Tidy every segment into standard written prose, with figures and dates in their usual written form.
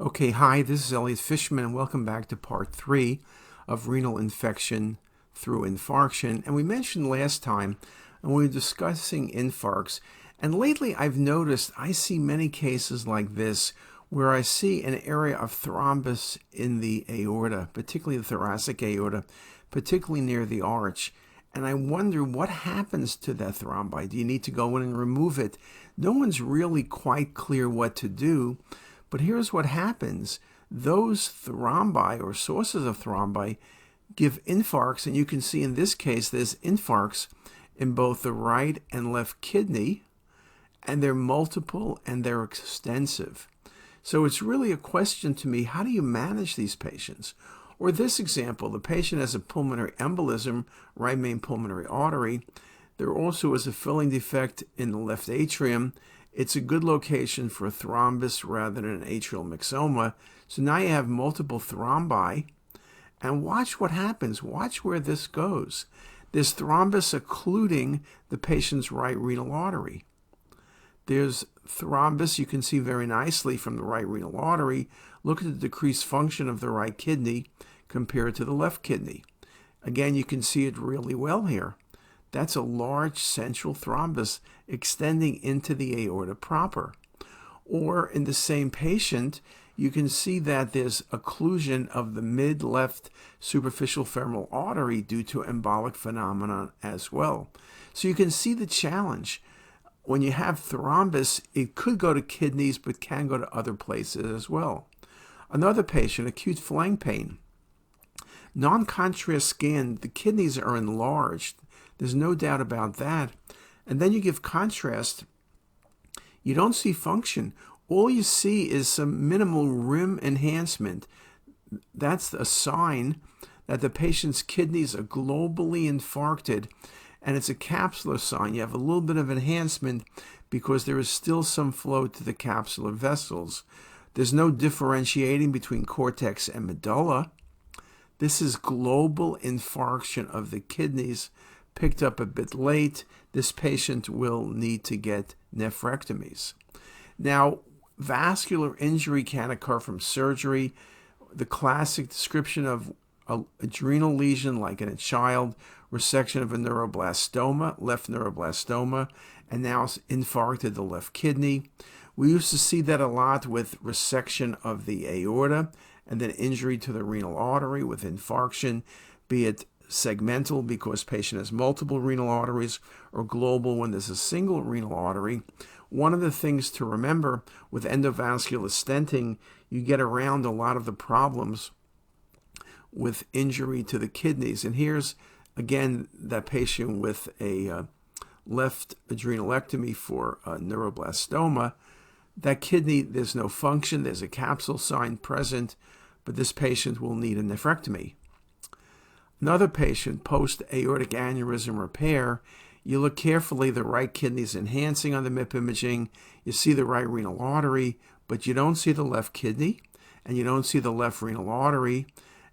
Okay, hi, this is Elliot Fishman, and welcome back to part 3 of renal infection through infarction. And we mentioned last time, and we were discussing infarcts, and lately I've noticed I see many cases like this where I see an area of thrombus in the aorta, particularly the thoracic aorta, particularly near the arch. And I wonder what happens to that thrombi. Do you need to go in and remove it? No one's really quite clear what to do. But here's what happens. Those thrombi or sources of thrombi give infarcts, and you can see in this case there's infarcts in both the right and left kidney, and they're multiple and they're extensive. So it's really a question to me, how do you manage these patients? Or this example, the patient has a pulmonary embolism, right main pulmonary artery. There also is a filling defect in the left atrium. It's a good location for a thrombus rather than an atrial myxoma. So now you have multiple thrombi. And watch what happens. Watch where this goes. There's thrombus occluding the patient's right renal artery. There's thrombus you can see very nicely from the right renal artery. Look at the decreased function of the right kidney compared to the left kidney. Again, you can see it really well here. That's a large central thrombus extending into the aorta proper. Or in the same patient, you can see that there's occlusion of the mid-left superficial femoral artery due to embolic phenomenon as well. So you can see the challenge. When you have thrombus, it could go to kidneys, but can go to other places as well. Another patient, acute flank pain. Non-contrast scan, the kidneys are enlarged. There's no doubt about that. And then you give contrast, you don't see function. All you see is some minimal rim enhancement. That's a sign that the patient's kidneys are globally infarcted, and it's a capsular sign. You have a little bit of enhancement because there is still some flow to the capsular vessels. There's no differentiating between cortex and medulla. This is global infarction of the kidneys, picked up a bit late. This patient will need to get nephrectomies. Now, vascular injury can occur from surgery. The classic description of an adrenal lesion, like in a child, resection of a neuroblastoma, left neuroblastoma, and now it's infarcted the left kidney. We used to see that a lot with resection of the aorta and then injury to the renal artery with infarction, be it segmental because patient has multiple renal arteries, or global when there's a single renal artery. One of the things to remember with endovascular stenting, you get around a lot of the problems with injury to the kidneys. And here's, again, that patient with a left adrenalectomy for neuroblastoma. That kidney, there's no function, there's a capsule sign present, but this patient will need a nephrectomy. Another patient, post-aortic aneurysm repair, you look carefully, the right kidney is enhancing on the MIP imaging, you see the right renal artery, but you don't see the left kidney, and you don't see the left renal artery.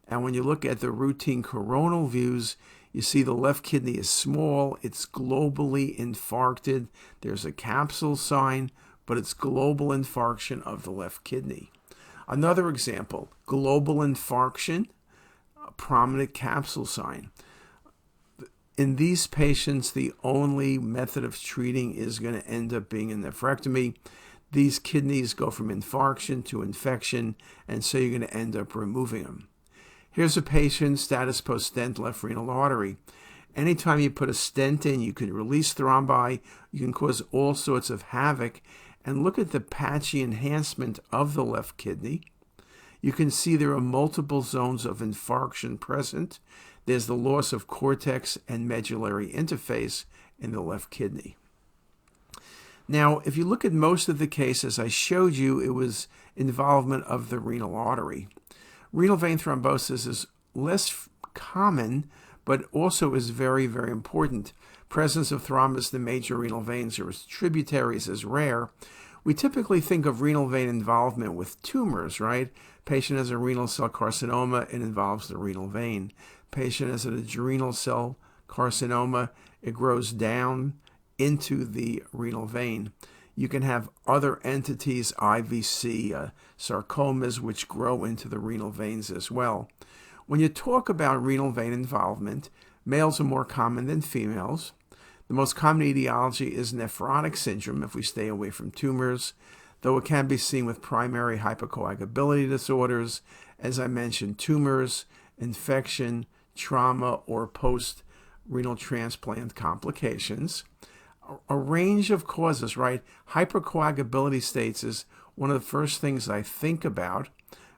And when you look at the routine coronal views, you see the left kidney is small, it's globally infarcted, there's a capsule sign, but it's global infarction of the left kidney. Another example, global infarction, a prominent capsule sign. In these patients, the only method of treating is going to end up being a nephrectomy. These kidneys go from infarction to infection, and so you're going to end up removing them. Here's a patient, status post-stent left renal artery. Anytime you put a stent in, you can release thrombi, you can cause all sorts of havoc. And look at the patchy enhancement of the left kidney. You can see there are multiple zones of infarction present. There's the loss of cortex and medullary interface in the left kidney. Now, if you look at most of the cases I showed you, it was involvement of the renal artery. Renal vein thrombosis is less common, but also is very, very important. Presence of thrombus in the major renal veins or its tributaries is rare. We typically think of renal vein involvement with tumors, right? Patient has a renal cell carcinoma, it involves the renal vein. Patient has an adrenal cell carcinoma, it grows down into the renal vein. You can have other entities, IVC, sarcomas, which grow into the renal veins as well. When you talk about renal vein involvement, males are more common than females. The most common etiology is nephrotic syndrome if we stay away from tumors, though it can be seen with primary hypercoagulability disorders, as I mentioned, tumors, infection, trauma, or post-renal transplant complications. A range of causes, right? Hypercoagulability states is one of the first things I think about.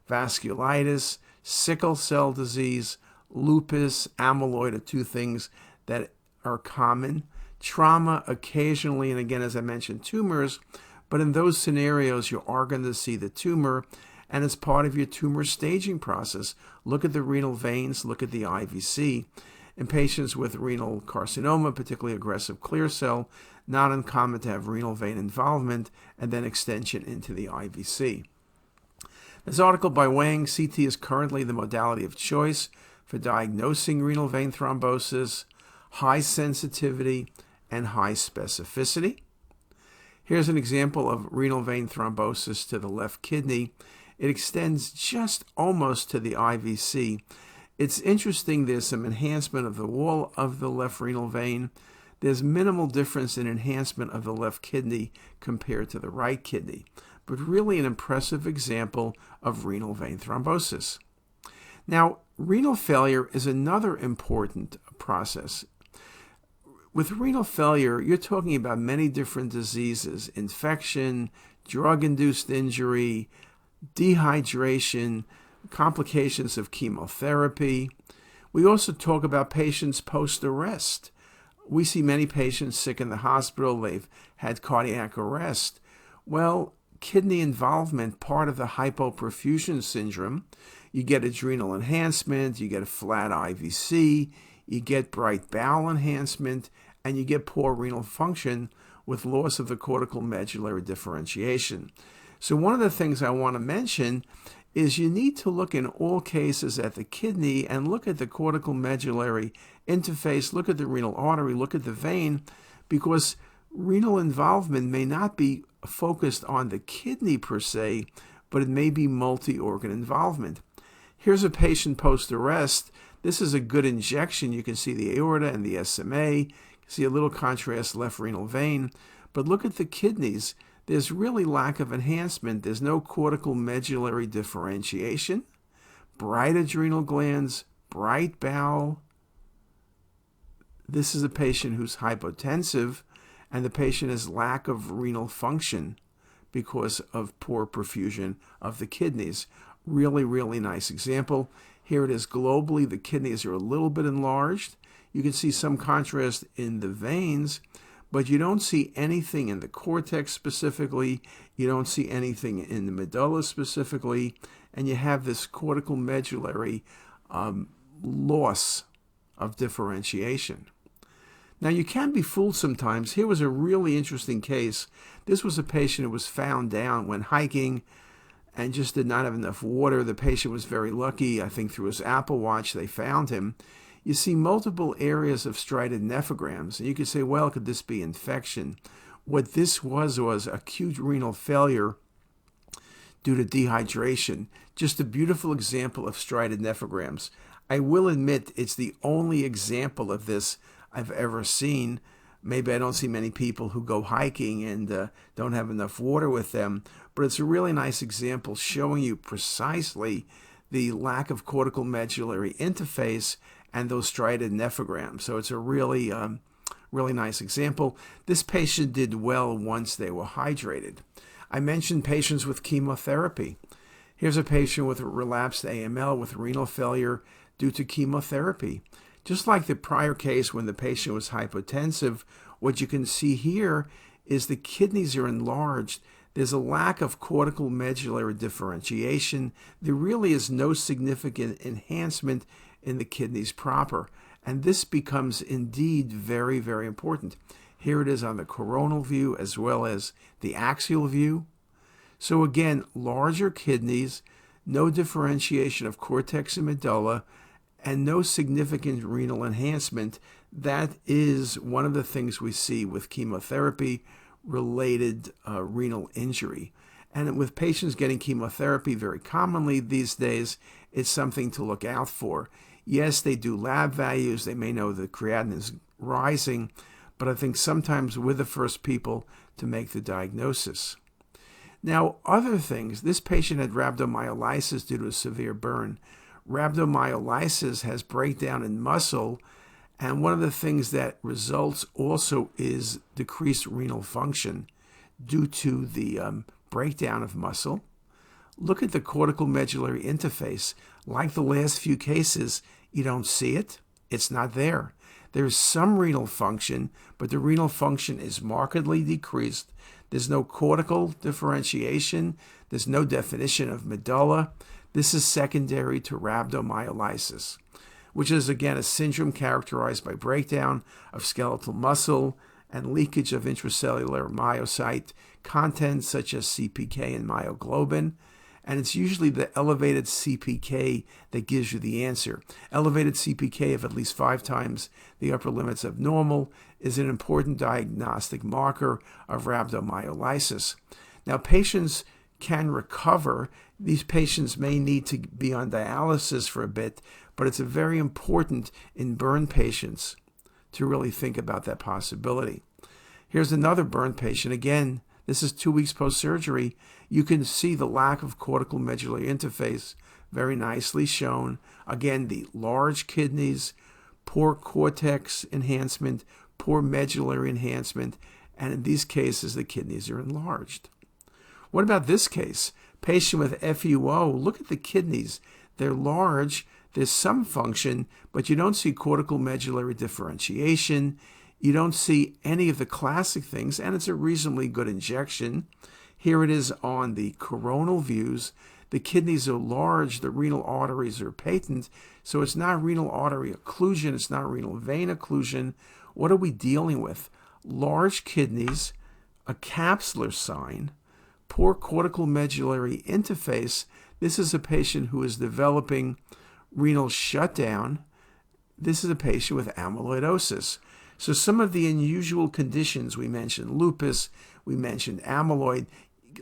Vasculitis, sickle cell disease, lupus, amyloid are two things that are common. Trauma occasionally, and again, as I mentioned, tumors, but in those scenarios, you are going to see the tumor, and as part of your tumor staging process, look at the renal veins, look at the IVC. In patients with renal carcinoma, particularly aggressive clear cell, not uncommon to have renal vein involvement and then extension into the IVC. This article by Wang, CT is currently the modality of choice for diagnosing renal vein thrombosis, high sensitivity, and high specificity. Here's an example of renal vein thrombosis to the left kidney. It extends just almost to the IVC. It's interesting, there's some enhancement of the wall of the left renal vein. There's minimal difference in enhancement of the left kidney compared to the right kidney, but really an impressive example of renal vein thrombosis. Now, renal failure is another important process. With renal failure, you're talking about many different diseases: infection, drug-induced injury, dehydration, complications of chemotherapy. We also talk about patients post-arrest. We see many patients sick in the hospital. They've had cardiac arrest. Well, kidney involvement, part of the hypoperfusion syndrome. You get adrenal enhancement, you get a flat IVC, you get bright bowel enhancement, and you get poor renal function with loss of the cortical medullary differentiation. So one of the things I want to mention is you need to look in all cases at the kidney and look at the cortical medullary interface, look at the renal artery, look at the vein, because renal involvement may not be focused on the kidney per se, but it may be multi-organ involvement. Here's a patient post-arrest. This is a good injection. You can see the aorta and the SMA. You can see a little contrast left renal vein. But look at the kidneys. There's really lack of enhancement. There's no cortical medullary differentiation. Bright adrenal glands, bright bowel. This is a patient who's hypotensive, and the patient has lack of renal function because of poor perfusion of the kidneys. Really, really nice example. Here it is globally. The kidneys are a little bit enlarged. You can see some contrast in the veins, but you don't see anything in the cortex specifically. You don't see anything in the medulla specifically, and you have this cortical medullary loss of differentiation. Now, you can be fooled sometimes. Here was a really interesting case. This was a patient who was found down when hiking and just did not have enough water. The patient was very lucky. I think through his Apple Watch, they found him. You see multiple areas of striated nephrograms, and you could say, well, could this be infection? What this was acute renal failure due to dehydration. Just a beautiful example of striated nephrograms. I will admit it's the only example of this I've ever seen. Maybe I don't see many people who go hiking and don't have enough water with them, but it's a really nice example showing you precisely the lack of cortical medullary interface and those striated nephrograms. So it's a really, really nice example. This patient did well once they were hydrated. I mentioned patients with chemotherapy. Here's a patient with relapsed AML with renal failure due to chemotherapy. Just like the prior case when the patient was hypotensive, what you can see here is the kidneys are enlarged. There's a lack of cortical medullary differentiation. There really is no significant enhancement in the kidneys proper. And this becomes indeed very, very important. Here it is on the coronal view as well as the axial view. So again, larger kidneys, no differentiation of cortex and medulla, and no significant renal enhancement. That is one of the things we see with chemotherapy. related renal injury. And with patients getting chemotherapy very commonly these days, it's something to look out for. Yes, they do lab values. They may know the creatinine is rising, but I think sometimes we're the first people to make the diagnosis. Now, other things, this patient had rhabdomyolysis due to a severe burn. Rhabdomyolysis has breakdown in muscle, and one of the things that results also is decreased renal function due to the breakdown of muscle. Look at the cortical medullary interface. Like the last few cases, you don't see it. It's not there. There's some renal function, but the renal function is markedly decreased. There's no cortical differentiation. There's no definition of medulla. This is secondary to rhabdomyolysis, which is, again, a syndrome characterized by breakdown of skeletal muscle and leakage of intracellular myocyte content such as CPK and myoglobin. And it's usually the elevated CPK that gives you the answer. Elevated CPK of at least 5 times the upper limits of normal is an important diagnostic marker of rhabdomyolysis. Now, patients can recover. These patients may need to be on dialysis for a bit, but it's very important in burn patients to really think about that possibility. Here's another burn patient. Again, this is 2 weeks post-surgery. You can see the lack of cortical medullary interface very nicely shown. Again, the large kidneys, poor cortex enhancement, poor medullary enhancement, and in these cases, the kidneys are enlarged. What about this case? Patient with FUO, look at the kidneys. They're large, there's some function, but you don't see cortical medullary differentiation. You don't see any of the classic things, and it's a reasonably good injection. Here it is on the coronal views. The kidneys are large, the renal arteries are patent, so it's not renal artery occlusion, it's not renal vein occlusion. What are we dealing with? Large kidneys, a capsular sign, poor cortical medullary interface. This is a patient who is developing renal shutdown. This is a patient with amyloidosis. So some of the unusual conditions we mentioned, lupus, we mentioned amyloid,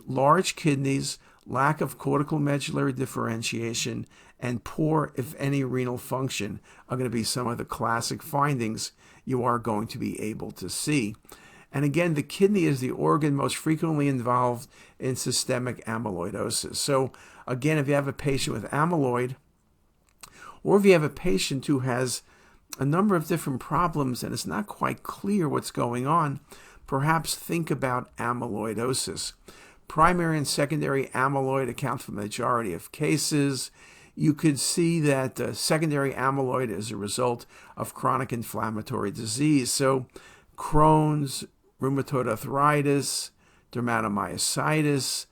large kidneys, lack of cortical medullary differentiation, and poor, if any, renal function are going to be some of the classic findings you are going to be able to see. And again, the kidney is the organ most frequently involved in systemic amyloidosis. So again, if you have a patient with amyloid, or if you have a patient who has a number of different problems and it's not quite clear what's going on, perhaps think about amyloidosis. Primary and secondary amyloid account for the majority of cases. You could see that secondary amyloid is a result of chronic inflammatory disease. So Crohn's, rheumatoid arthritis, dermatomyositis,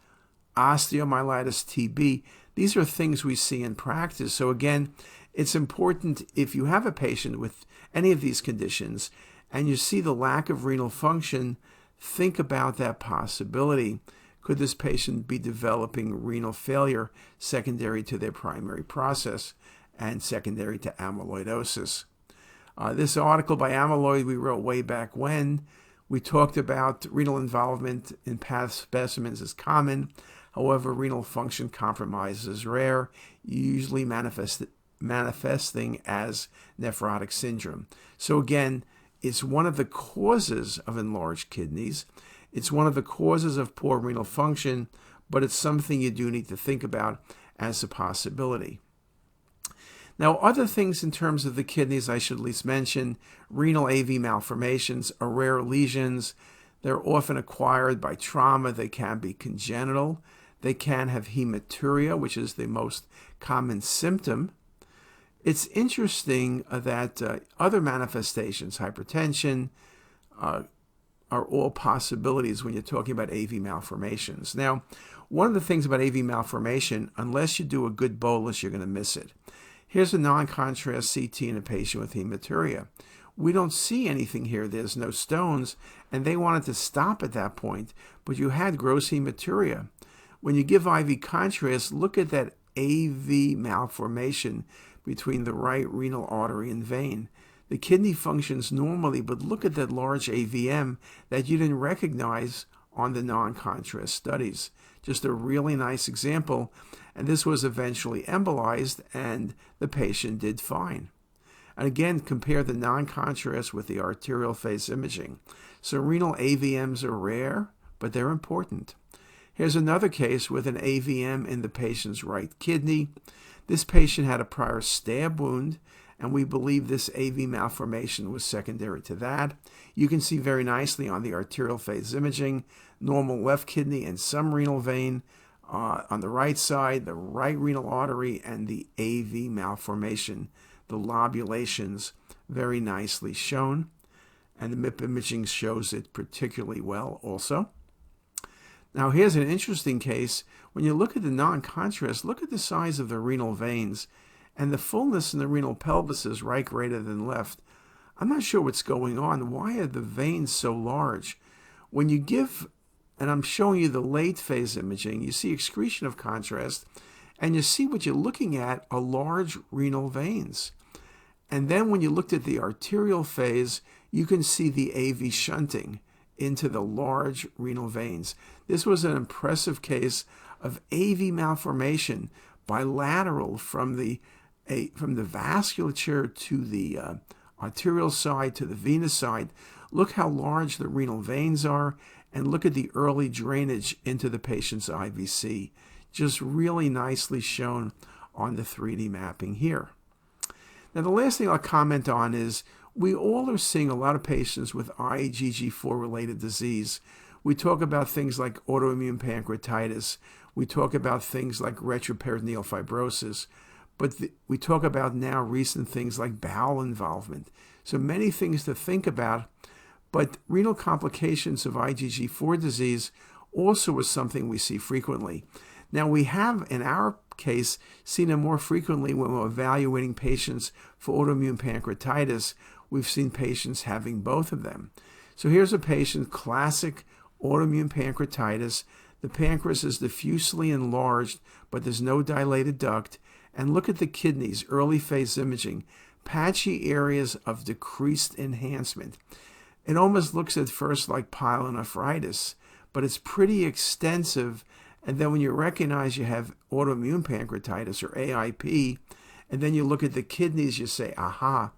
osteomyelitis, TB, these are things we see in practice. So again, it's important if you have a patient with any of these conditions and you see the lack of renal function, think about that possibility. Could this patient be developing renal failure secondary to their primary process and secondary to amyloidosis? This article by Amyloid we wrote way back when. We talked about renal involvement in past specimens is common. However, renal function compromise is rare, usually manifesting as nephrotic syndrome. So again, it's one of the causes of enlarged kidneys. It's one of the causes of poor renal function, but it's something you do need to think about as a possibility. Now, other things in terms of the kidneys I should at least mention, renal AV malformations are rare lesions. They're often acquired by trauma. They can be congenital. They can have hematuria, which is the most common symptom. It's interesting that other manifestations, hypertension, are all possibilities when you're talking about AV malformations. Now, one of the things about AV malformation, unless you do a good bolus, you're going to miss it. Here's a non-contrast CT in a patient with hematuria. We don't see anything here. There's no stones, and they wanted to stop at that point, but you had gross hematuria. When you give IV contrast, look at that AV malformation between the right renal artery and vein. The kidney functions normally, but look at that large AVM that you didn't recognize on the non-contrast studies. Just a really nice example, and this was eventually embolized, and the patient did fine. And again, compare the non-contrast with the arterial phase imaging. So renal AVMs are rare, but they're important. Here's another case with an AVM in the patient's right kidney. This patient had a prior stab wound, and we believe this AV malformation was secondary to that. You can see very nicely on the arterial phase imaging, normal left kidney and some renal vein on the right side, the right renal artery, and the AV malformation, the lobulations, very nicely shown. And the MIP imaging shows it particularly well also. Now here's an interesting case. When you look at the non-contrast, look at the size of the renal veins, and the fullness in the renal pelvis is right greater than left. I'm not sure what's going on. Why are the veins so large? When you give, and I'm showing you the late phase imaging, you see excretion of contrast, and you see what you're looking at are large renal veins. And then when you looked at the arterial phase, you can see the AV shunting into the large renal veins. This was an impressive case of AV malformation bilateral from the vasculature to the arterial side to the venous side. Look how large the renal veins are, and look at the early drainage into the patient's IVC. Just really nicely shown on the 3D mapping here. Now the last thing I'll comment on is we all are seeing a lot of patients with IgG4 related disease. We talk about things like autoimmune pancreatitis. We talk about things like retroperitoneal fibrosis. But we talk about now recent things like bowel involvement. So many things to think about. But renal complications of IgG4 disease also is something we see frequently. Now we have, in our case, seen it more frequently when we're evaluating patients for autoimmune pancreatitis. We've seen patients having both of them. So here's a patient, classic autoimmune pancreatitis. The pancreas is diffusely enlarged, but there's no dilated duct. And look at the kidneys, early phase imaging, patchy areas of decreased enhancement. It almost looks at first like pyelonephritis, but it's pretty extensive. And then when you recognize you have autoimmune pancreatitis or AIP, and then you look at the kidneys, you say, aha,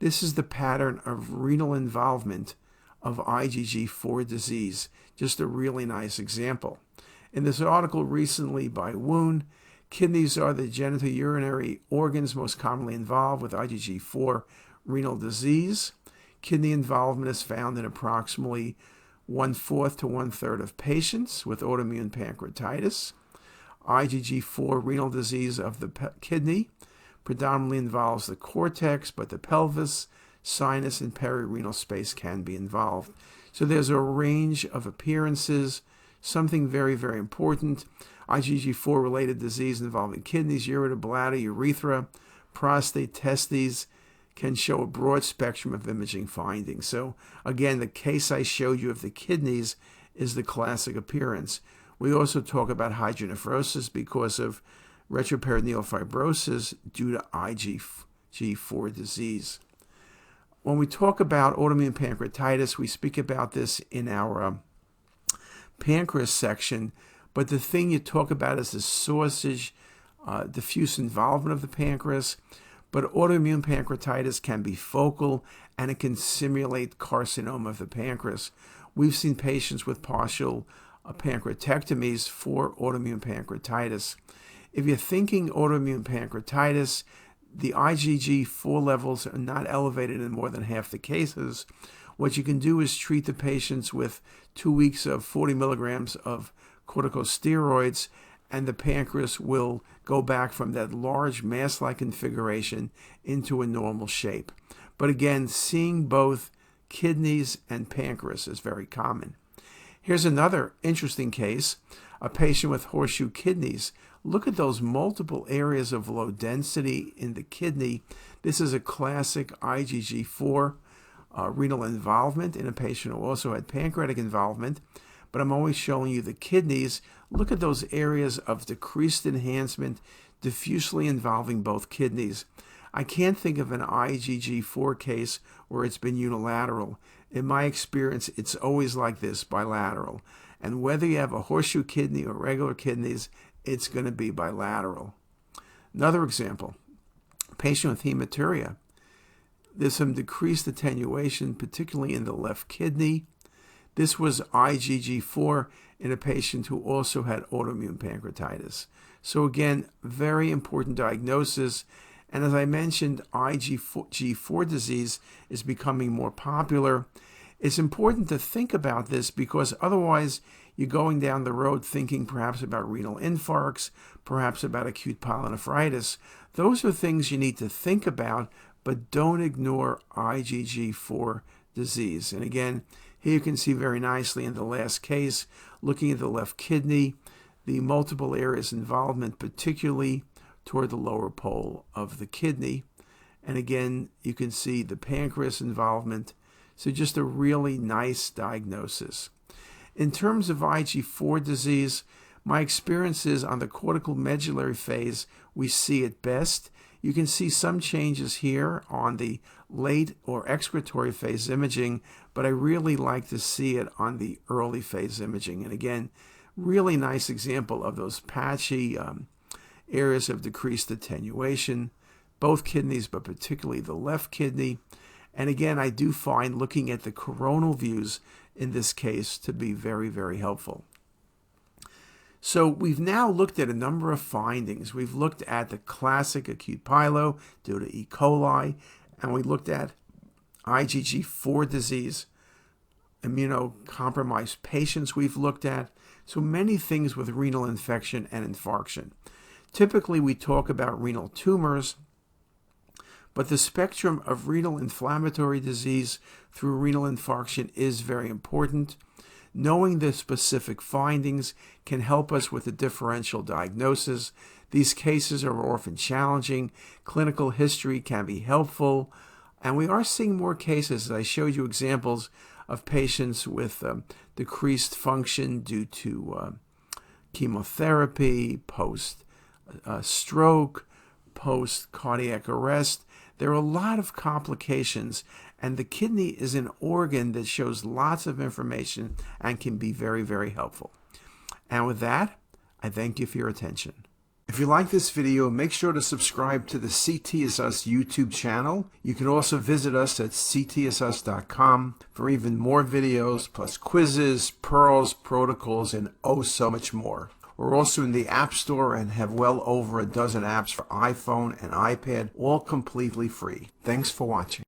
this is the pattern of renal involvement of IgG4 disease. Just a really nice example. In this article recently by Woon, kidneys are the genitourinary organs most commonly involved with IgG4 renal disease. Kidney involvement is found in approximately 1/4 to 1/3 of patients with autoimmune pancreatitis. IgG4 renal disease of the kidney predominantly involves the cortex, but the pelvis, sinus, and perirenal space can be involved. So there's a range of appearances. Something very, very important. IgG4 related disease involving kidneys, ureter, bladder, urethra, prostate, testes can show a broad spectrum of imaging findings. So again, the case I showed you of the kidneys is the classic appearance. We also talk about hydronephrosis because of retroperitoneal fibrosis due to IgG4 disease. When we talk about autoimmune pancreatitis, we speak about this in our pancreas section, but the thing you talk about is the sausage, diffuse involvement of the pancreas. But autoimmune pancreatitis can be focal, and it can simulate carcinoma of the pancreas. We've seen patients with partial pancreatectomies for autoimmune pancreatitis. If you're thinking autoimmune pancreatitis, the IgG4 levels are not elevated in more than half the cases. What you can do is treat the patients with 2 weeks of 40 milligrams of corticosteroids, and the pancreas will go back from that large mass-like configuration into a normal shape. But again, seeing both kidneys and pancreas is very common. Here's another interesting case, a patient with horseshoe kidneys. Look at those multiple areas of low density in the kidney. This is a classic IgG4 renal involvement in a patient who also had pancreatic involvement. But I'm always showing you the kidneys. Look at those areas of decreased enhancement, diffusely involving both kidneys. I can't think of an IgG4 case where it's been unilateral. In my experience, it's always like this, bilateral. And whether you have a horseshoe kidney or regular kidneys, it's going to be bilateral. Another example, a patient with hematuria. There's some decreased attenuation, particularly in the left kidney. This was IgG4 in a patient who also had autoimmune pancreatitis. So again, very important diagnosis. And as I mentioned, IgG4 disease is becoming more popular. It's important to think about this because otherwise you're going down the road thinking perhaps about renal infarcts, perhaps about acute pyelonephritis. Those are things you need to think about, but don't ignore IgG4 disease. And again, here you can see very nicely in the last case, looking at the left kidney, the multiple areas involvement, particularly toward the lower pole of the kidney. And again, you can see the pancreas involvement. So just a really nice diagnosis. In terms of IgG4 disease, my experience is on the cortical medullary phase, we see it best. You can see some changes here on the late or excretory phase imaging, but I really like to see it on the early phase imaging. And again, really nice example of those patchy areas of decreased attenuation, both kidneys, but particularly the left kidney. And again, I do find looking at the coronal views in this case to be very, very helpful. So we've now looked at a number of findings. We've looked at the classic acute pyelo due to E. coli, and we looked at IgG4 disease, immunocompromised patients we've looked at. So many things with renal infection and infarction. Typically, we talk about renal tumors, but the spectrum of renal inflammatory disease through renal infarction is very important. Knowing the specific findings can help us with the differential diagnosis. These cases are often challenging. Clinical history can be helpful. And we are seeing more cases, as I showed you examples of patients with decreased function due to chemotherapy, post-stroke, post-cardiac arrest. There are a lot of complications, and the kidney is an organ that shows lots of information and can be very, very helpful. And with that, I thank you for your attention. If you like this video, make sure to subscribe to the CTisus YouTube channel. You can also visit us at ctisus.com for even more videos, plus quizzes, pearls, protocols, and oh so much more. We're also in the App Store and have well over a dozen apps for iPhone and iPad, all completely free. Thanks for watching.